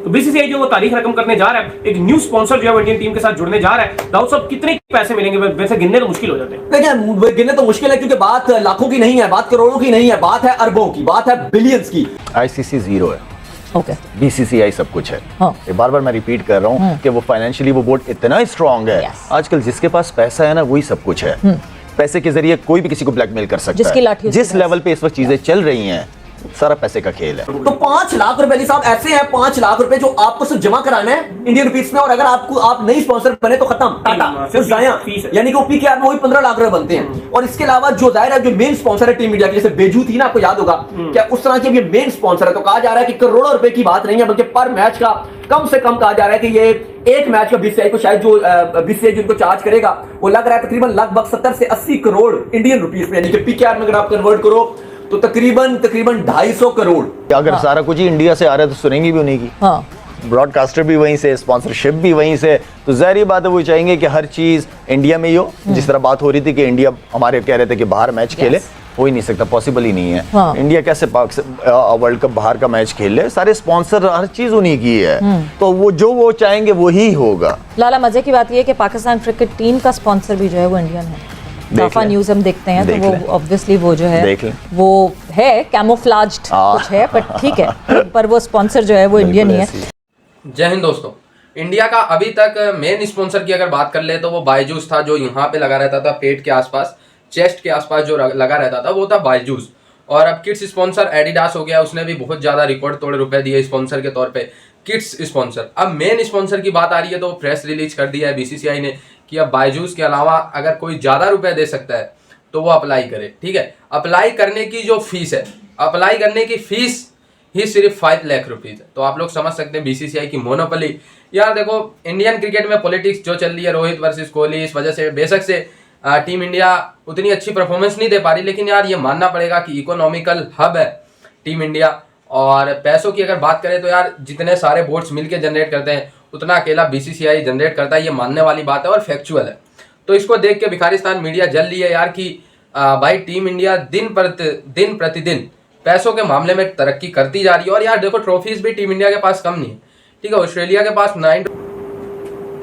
तो बीसीसीआई जो वो तारीख रकम करने जा रहा है, एक न्यू स्पॉन्सर जो है इंडियन टीम के साथ जुड़ने जा रहा है। दाऊद साहब, कितने पैसे मिलेंगे? वैसे गिनने तो मुश्किल हो जाते हैं। देखिए, गिनने तो मुश्किल है क्योंकि बात लाखों की नहीं है, बात करोड़ों की नहीं है, बात है अरबों की, बात है बिलियंस की। आईसीसी जीरो है, ओके, बीसीसीआई सब कुछ है। हाँ। ये बार बार मैं रिपीट कर रहा हूँ कि वो फाइनेंशियली वो बोर्ड इतना स्ट्रांग है। Yes. आजकल जिसके पास पैसा है ना, वही सब कुछ है। पैसे के जरिए कोई भी किसी को ब्लैकमेल कर सकता जिसकी लाठी है। उसके जिस लेवल पे इस वक्त चीजें चल रही हैं, सारा पैसे का खेल है। तो 5 लाख रुपए साहब ऐसे हैं, 5 लाख रुपए जो आपको सिर्फ जमा कराना है इंडियन रुपीस में, और अगर आप नई स्पॉन्सर बने तो खत्म, टाटा, सिर्फ जाया। यानी कि पीकेआर में वही 15 लाख रुपए बनते हैं। और इसके अलावा जो जाहिर है जो मेन स्पॉन्सर है टीम इंडिया की, जैसे बेजू थी ना, आपको याद होगा, क्या उस तरह के मेन स्पॉन्सर है, तो कहा जा रहा है कि करोड़ों रुपए की बात नहीं है, बल्कि पर मैच का कम से कम कहा जा रहा है कि ये एक मैच का बीसीसीआई को शायद जो बीसीसीआई जिनको चार्ज करेगा वो लग रहा है तकरीबन लगभग 70 से 80 करोड़ इंडियन रुपीस में, यानी कि पीकेआर में अगर आप कन्वर्ट करो तो तकरीबन 250 करोड़। अगर सारा कुछ ही इंडिया से आ रहा है तो सुनेंगी भी उन्हीं की। हाँ। ब्रॉडकास्टर भी वहीं से, स्पॉन्सरशिप भी वहीं से, तो जाहिर बात है वो चाहेंगे कि हर चीज इंडिया में ही हो। जिस तरह बात हो रही थी कि इंडिया, हमारे कह रहे थे कि बाहर मैच खेले, हो ही नहीं सकता, पॉसिबल ही नहीं है। हाँ। इंडिया कैसे वर्ल्ड कप बाहर का मैच खेल ले? सारे स्पॉन्सर, हर चीज उन्हीं की है। तो वो चाहेंगे वही होगा। लाला, मजे की बात यह है कि पाकिस्तान क्रिकेट टीम का स्पॉन्सर भी जो है वो इंडियन है। काफा न्यूज हम देखते हैं तो वो ऑब्वियसली वो जो है वो है कैमोफ्लाज्ड कुछ है, बट ठीक है, पर वो स्पॉन्सर जो है वो इंडियन ही है। जय हिंद दोस्तों। इंडिया का अभी तक मेन स्पॉन्सर की अगर बात कर ले तो वो बायजूस था, जो यहाँ पे लगा रहता था, पेट के आसपास, चेस्ट के आसपास जो लगा रहता था वो था बायजूस। और अब किड्स स्पॉन्सर एडिडास हो गया, उसने भी बहुत ज्यादा रिकॉर्ड तोड़े रुपए दिए स्पॉन्सर के तौर पे किड्स स्पॉन्सर। अब मेन स्पॉन्सर की बात आ रही है तो प्रेस रिलीज कर दिया है बीसीसीआई ने कि अब बायजूस के अलावा अगर कोई ज्यादा रुपए दे सकता है तो वो अप्लाई करे। ठीक है, अप्लाई करने की जो फीस है, अप्लाई करने की फीस ही सिर्फ 5 लाख रुपीज है। तो आप लोग समझ सकते हैं बीसीसीआई की मोनोपोली। यार देखो, इंडियन क्रिकेट में पॉलिटिक्स जो चल रही है, रोहित वर्सेस कोहली, इस वजह से बेशक से टीम इंडिया उतनी अच्छी परफॉर्मेंस नहीं दे पा रही, लेकिन यार ये मानना पड़ेगा कि इकोनॉमिकल हब है टीम इंडिया। और पैसों की अगर बात करें तो यार जितने सारे बोर्ड्स मिलकर जनरेट करते हैं उतना अकेला बीसीसीआई जनरेट करता है, ये मानने वाली बात है और फैक्चुअल है। तो इसको देख के भिखारिस्तान मीडिया जल रही है यार कि भाई टीम इंडिया दिन प्रतिदिन पैसों के मामले में तरक्की करती जा रही है। और यार देखो, ट्रॉफीज भी टीम इंडिया के पास कम नहीं है। ठीक है, ऑस्ट्रेलिया के पास 9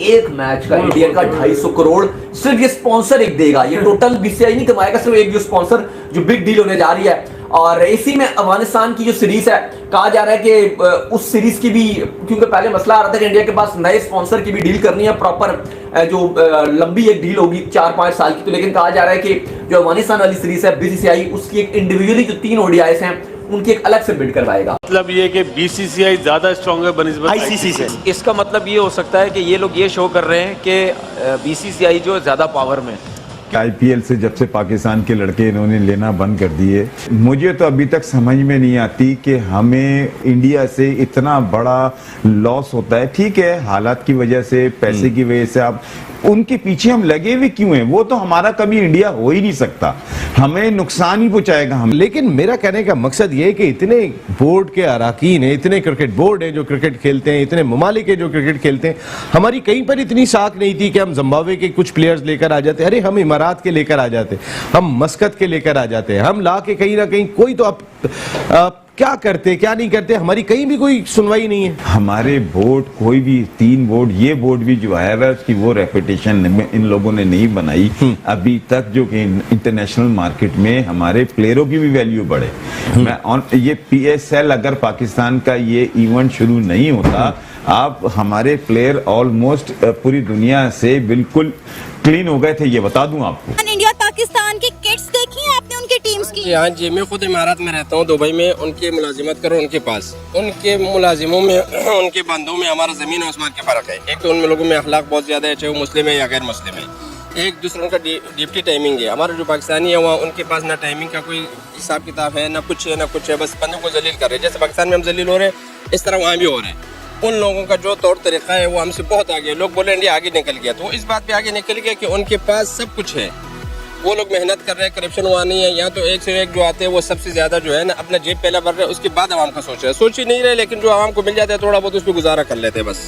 एक मैच का इंडिया का 250 करोड़ सिर्फ ये स्पॉन्सर एक देगा। ये टोटल बीसीसीआई नहीं कमाएगा, सिर्फ एक जो स्पॉन्सर जो बिग डील होने जा रही है। और इसी में अफगानिस्तान की जो सीरीज है, कहा जा रहा है कि उस सीरीज की भी, क्योंकि पहले मसला आ रहा था कि इंडिया के पास नए स्पॉन्सर की भी डील करनी है, प्रॉपर जो लंबी एक डील होगी 4-5 साल की। तो लेकिन कहा जा रहा है कि जो अफगानिस्तान वाली सीरीज है, बीसीसीआई उसकी एक इंडिविजुअली जो 3 ओडीआईस हैं उनकी एक अलग से बिड करवाएगा। मतलब ये कि बीसीसीआई ज्यादा स्ट्रॉन्ग है बनिस्बत आईसीसी से। इसका मतलब ये हो सकता है कि ये लोग ये शो कर रहे हैं कि बीसीसीआई जो ज्यादा पावर में। आईपीएल से जब से पाकिस्तान के लड़के इन्होंने लेना बंद कर दिए, मुझे तो अभी तक समझ में नहीं आती कि हमें इंडिया से इतना बड़ा लॉस होता है। ठीक है, हालात की वजह से, पैसे की वजह से, आप उनके पीछे हम लगे हुए क्यों हैं? वो तो हमारा कभी इंडिया हो ही नहीं सकता, हमें नुकसान ही पहुंचाएगा हम। लेकिन मेरा कहने का मकसद ये है कि इतने बोर्ड के अराकीन हैं, इतने क्रिकेट बोर्ड हैं जो क्रिकेट खेलते हैं, इतने ममालिक हैं जो क्रिकेट खेलते हैं, हमारी कहीं पर इतनी साख नहीं थी कि हम जिम्बाब्वे के कुछ प्लेयर्स लेकर आ जाते, अरे हम इमारात के लेकर आ जाते, हम मस्कत के लेकर आ जाते, हम ला के कहीं ना कहीं कोई तो आप क्या करते क्या नहीं करते, हमारी कहीं भी कोई सुनवाई नहीं है। हमारे बोर्ड, कोई भी 3 बोर्ड, ये बोर्ड भी जो आया है उसकी वो रेपुटेशन इन लोगों ने नहीं बनाई अभी तक, जो कि इंटरनेशनल मार्केट में हमारे प्लेयरों की भी वैल्यू बढ़े। ये पीएसएल अगर पाकिस्तान का ये इवेंट शुरू नहीं होता, आप हमारे प्लेयर ऑलमोस्ट पूरी दुनिया से बिल्कुल क्लीन हो गए थे, ये बता दूं आपको। इंडिया पाकिस्तान की किट्स देखी है आपने उनके टीम्स की? हाँ जी, मैं खुद इमारात में रहता हूँ, दुबई में। उनकी मुलाजिमत करो उनके पास, उनके मुलाजिमों में उनके बंदों में हमारा ज़मीन और आसमान का फ़र्क है। एक तो उन लोगों में अखलाक बहुत ज़्यादा है, चाहे वो मुस्लिम है या गैर मुस्लिम है। एक दूसरे का डिप्टी टाइमिंग है। हमारे जो पाकिस्तानी है वहाँ उनके पास ना टाइमिंग का कोई हिसाब किताब है, ना कुछ है ना कुछ है, बस बंदों को जलील कर रहे हैं। जैसे पाकिस्तान में हम जलील हो रहे हैं, इस तरह वहाँ भी हो रहे हैं। उन लोगों का जो तौर तरीका है वो हमसे बहुत आगे है। लोग बोले इंडिया आगे निकल गया, तो इस बात पे आगे निकल गया कि उनके पास सब कुछ है, वो लोग मेहनत कर रहे हैं, करप्शन वहाँ नहीं है। यहाँ तो एक से एक जो आते हैं वो सबसे ज्यादा जो है ना अपना जेब पहला भर रहे हैं, उसके बाद आवाम का सोच रहे हैं। सोच ही नहीं रहे, लेकिन जो आवाम को मिल जाता है थोड़ा बहुत उस पर गुजारा कर लेते हैं बस।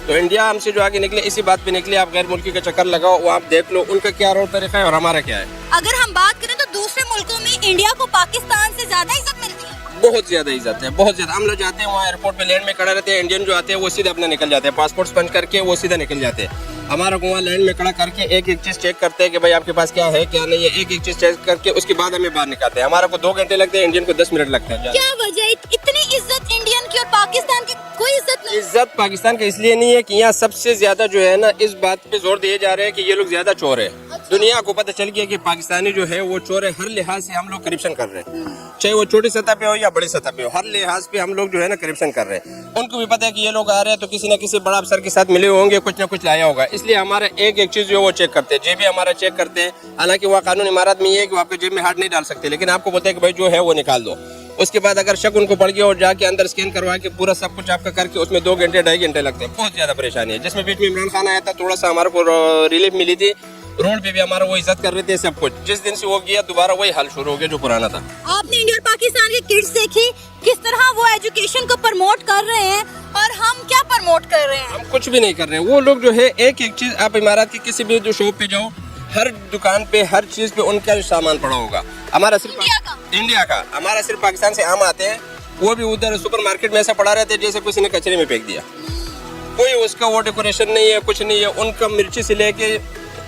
तो इंडिया हमसे जो आगे निकले इसी बात पे निकले। आप गैर मुल्की का चक्कर लगाओ, वो आप देख लो उनका क्या रौर तरीका है और हमारा क्या है। अगर हम बात करें तो दूसरे मुल्कों में इंडिया को पाकिस्तान से ज्यादा इज्जत मिलती है। बहुत ज्यादा इज्जत है, बहुत ज्यादा। हम लोग जाते हैं वहाँ एयरपोर्ट पे लैंड में खड़ा रहते हैं, इंडियन जो आते हैं वो सीधे अपना निकल जाते हैं, पासपोर्ट पंच करके वो सीधा निकल जाते हैं। हमारा को वहाँ लैंड में खड़ा करके एक एक चीज चेक करते हैं कि भाई आपके पास क्या है क्या नहीं है, एक एक चीज चेक करके उसके बाद हमें बाहर निकालते हैं। हमारा को 2 घंटे लगते हैं, इंडियन को 10 मिनट लगते हैं। क्या वजह इतनी इज्जत इंडियन की और पाकिस्तान की कोई इज्जत नहीं? इज्जत पाकिस्तान का इसलिए नहीं है कि यहाँ सबसे ज्यादा जो है ना इस बात पे जोर दिए जा रहे हैं कि ये लोग ज्यादा चोर है। दुनिया को पता चल गया कि पाकिस्तानी जो है वो चोर है। हर लिहाज से हम लोग करप्शन कर रहे हैं, चाहे वो छोटी सतह पे हो या बड़ी सतह पे हो, हर लिहाज पे हम लोग जो है ना करप्शन कर रहे हैं। उनको भी पता है कि ये लोग आ रहे हैं तो किसी न किसी बड़ा अफसर के साथ मिले होंगे, कुछ ना कुछ लाया होगा, इसलिए हमारा एक एक चीज जो है वो चेक करते हैं। जेब भी हमारा चेक करते हैं। हालांकि वहाँ कानून इमारत में ये है कि आपके जेब में हाथ नहीं डाल सकते, लेकिन आपको बोलते हैं कि भाई जो है वो निकाल दो। उसके बाद अगर शक उनको पड़ गया और जाके अंदर स्कैन करवा के पूरा सब कुछ आपका करके उसमें 2 घंटे 2.5 घंटे लगते हैं। बहुत ज्यादा परेशानी है, जिसमें बीच में इमरान खान आया था, थोड़ा सा हमारे को रिलीफ मिली थी। रोड पे भी हमारा वो इज्जत कर रहे थे सब कुछ। जिस दिन से वो गया दोबारा वही हाल शुरू हो गया जो पुराना था। आपने इंडिया और पाकिस्तान की किड्स देखी, किस तरह वो एजुकेशन को प्रमोट कर रहे हैं, और हम क्या प्रमोट कर रहे हैं? हम कुछ भी नहीं कर रहे हैं। वो लोग जो है एक एक चीज, आप इमारत की किसी भी जो शॉप पे जाओ, हर दुकान पे हर चीज पे उनका सामान पड़ा होगा। हमारा सिर्फ इंडिया का, हमारा सिर्फ पाकिस्तान से आम आते हैं, वो भी उधर सुपरमार्केट में ऐसा पड़ा रहता है जैसे किसी ने कचरे में फेंक दिया। कोई उसका वो डेकोरेशन नहीं है, कुछ नहीं है। उनका मिर्ची से लेके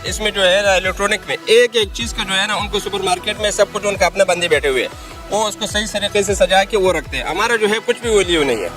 इसमें जो है ना इलेक्ट्रॉनिक में एक एक चीज का जो है ना उनको सुपरमार्केट में सब कुछ उनका अपने बंदे बैठे हुए हैं, वो उसको सही तरीके से सजा के वो रखते हैं। हमारा जो है कुछ भी वैल्यू नहीं है।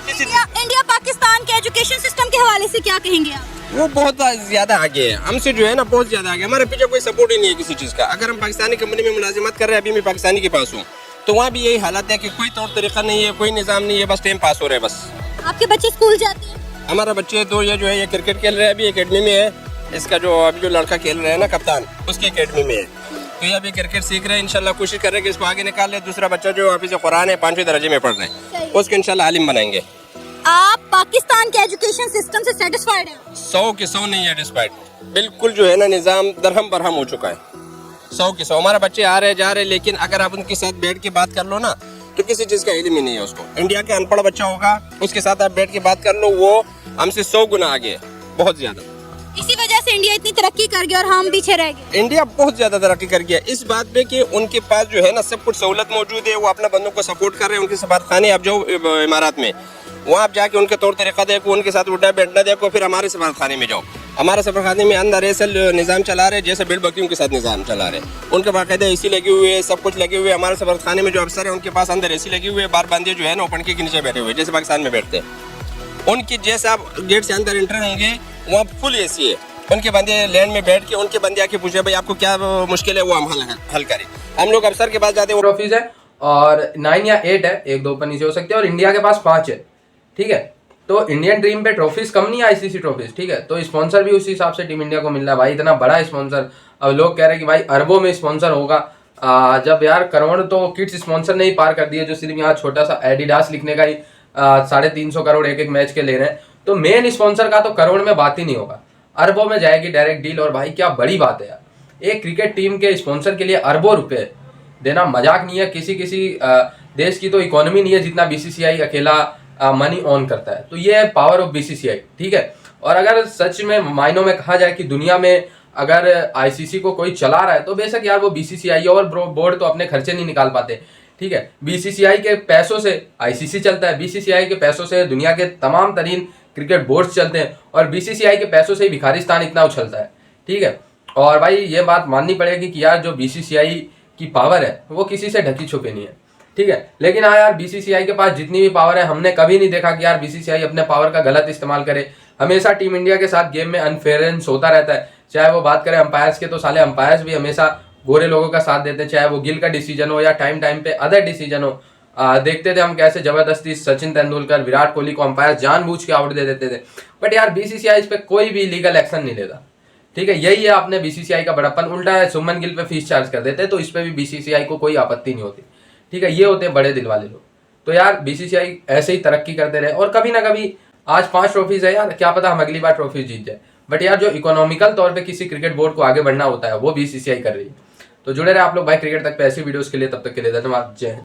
इंडिया पाकिस्तान के एजुकेशन सिस्टम के हवाले से क्या कहेंगे आप? वो बहुत ज्यादा आगे है हमसे, जो है ना बहुत ज्यादा आगे। हमारे पीछे कोई सपोर्ट ही नहीं है किसी चीज का। अगर हम पाकिस्तानी कंपनी में मुलाजिमत कर रहे हैं, अभी मैं पाकिस्तानी के पास हूँ, तो वहाँ भी यही हालत है कि कोई तौर तरीका नहीं है, कोई निजाम नहीं है, बस टाइम पास हो रहा है बस। आपके बच्चे स्कूल जाते हैं? हमारा बच्चे तो ये जो है ये क्रिकेट खेल रहे हैं, अभी एकेडमी में है। इसका जो अभी जो लड़का खेल रहे हैं ना कप्तान, उसकी एकेडमी में है, तो ये अभी क्रिकेट सीख रहे हैं। इंशाल्लाह कोशिश कर रहे हैं कि इसको आगे निकाल ले। दूसरा बच्चा जो हाफिज़ कुरान है 5वीं दर्जे में पढ़ रहे हैं, उसको इंशाल्लाह आलिम बनाएंगे। आप पाकिस्तान के एजुकेशन सिस्टम से सेटिस्फाइड हैं? 100 के 100 नहीं है डिस्पाइट। बिल्कुल जो है ना निज़ाम दरहम बरहम हो चुका है। 100 के 100 हमारे बच्चे आ रहे जा रहे, लेकिन अगर आप उनके साथ बैठ के बात कर लो ना तो किसी चीज़ का इल्म ही नहीं है उसको। इंडिया के अनपढ़ बच्चा होगा, उसके साथ आप बैठ के बात कर लो, वो हमसे 100 गुना आगे है, बहुत ज्यादा। इसी वजह से इंडिया इतनी तरक्की कर गया और हम पीछे रह गए। इंडिया बहुत ज्यादा तरक्की कर गया इस बात पे कि उनके पास जो है ना सब कुछ सहूलत मौजूद है। वो अपने बंदों को सपोर्ट कर रहे हैं। उनके सफारतखाने आप जाओ इमारत में, वहाँ आप जाके उनके तौर तरीका देखो, उनके साथ उठना बैठना देखो, फिर हमारे सफारतखाने में जाओ। हमारे सफारतखाने में अंदर ऐसा निज़ाम चला रहे जैसे बिल बकियों के साथ निज़ाम चला रहे। उनके बाकायदा एसी लगे हुए है, सब कुछ लगे हुए। हमारे सफारतखाने में जो अफसर है उनके पास अंदर एसी लगी हुई है, बार बंदे जो है ना पंखे के नीचे बैठे हुए जैसे पाकिस्तान में बैठते हैं। उनकी जैसे आप गेट से अंदर एंटर होंगे वहाँ फुल एसी है। उनके बंदे लैंड में बैठ के उनके बंदे आके पूछे भाई आपको क्या मुश्किल है, वो हम हल करें। हम लोग अफसर के पास जाते हैं। ट्रॉफीज है और 9 या 8 है, 1-2 ऊपर नीचे हो सकते हैं, और इंडिया के पास 5 है। ठीक है, तो इंडियन टीम पे ट्रॉफीज कम नहीं है, आईसीसी ट्रॉफीज। ठीक है, तो स्पॉन्सर भी उसी हिसाब से टीम इंडिया को मिल रहा है भाई, इतना बड़ा स्पॉन्सर। अब लोग कह रहे हैं कि भाई अरबों में स्पॉन्सर होगा, जब यार करोड़ तो किड्स स्पॉन्सर नहीं पार कर दिए, जो सिर्फ यहाँ छोटा सा एडिडास लिखने का ही 350 करोड़ एक मैच के ले रहे हैं। तो मेन स्पॉन्सर का तो करोड़ में बात ही नहीं होगा, अरबों में जाएगी डायरेक्ट डील। और भाई क्या बड़ी बात है यार, एक क्रिकेट टीम के स्पॉन्सर के लिए अरबों रुपए देना मजाक नहीं है। किसी देश की तो इकोनॉमी नहीं है जितना बीसीसीआई अकेला मनी ऑन करता है। तो ये है पावर ऑफ बीसीसीआई। ठीक है, और अगर सच में मायनों में कहा जाए कि दुनिया में अगर आईसीसी को कोई चला रहा है तो बेशक यार वो बीसीसीआई, और बोर्ड तो अपने खर्चे नहीं निकाल पाते। ठीक है, बीसीसीआई के पैसों से आईसीसी चलता है, बीसीसीआई के पैसों से दुनिया के तमाम तरीन क्रिकेट बोर्ड्स चलते हैं, और बीसीसीआई के पैसों से ही भिखारिस्तान इतना उछलता है। ठीक है, और भाई ये बात माननी पड़ेगी कि यार जो बीसीसीआई की पावर है वो किसी से ढकी छुपी नहीं है। ठीक है, लेकिन हाँ यार बीसीसीआई के पास जितनी भी पावर है हमने कभी नहीं देखा कि यार बीसीसीआई अपने पावर का गलत इस्तेमाल करे। हमेशा टीम इंडिया के साथ गेम में अनफेयरेंस होता रहता है, चाहे वो बात करें अंपायर्स के, तो साले अंपायर्स भी हमेशा गोरे लोगों का साथ देते हैं, चाहे वो गिल का डिसीजन हो या टाइम पे अदर डिसीजन हो। देखते थे हम कैसे जबरदस्ती सचिन तेंदुलकर, विराट कोहली को अंपायर जानबूझ के आउट दे देते थे, बट यार बीसीसीआई इस पे कोई भी लीगल एक्शन नहीं लेता। ठीक है, यही है अपने बीसीसीआई का बड़प्पन। उल्टा है सुमन गिल पे फीस चार्ज कर देते, तो इस पे भी बीसीसीआई को कोई आपत्ति नहीं होती। ठीक है, ये होते हैं बड़े दिल वाले लोग। तो यार बीसीसीआई ऐसे ही तरक्की करते रहे, और कभी ना कभी आज 5 ट्रॉफीज है यार, क्या पता हम अगली बार ट्रॉफी जीत जाए। बट यार जो इकोनॉमिकल तौर पे किसी क्रिकेट बोर्ड को आगे बढ़ना होता है वो बीसीसीआई कर रही है। तो जुड़े रहे आप लोग भाई क्रिकेट तक पे ऐसी वीडियोस के लिए, तब तक के लिए धन्यवाद, जय हिंद।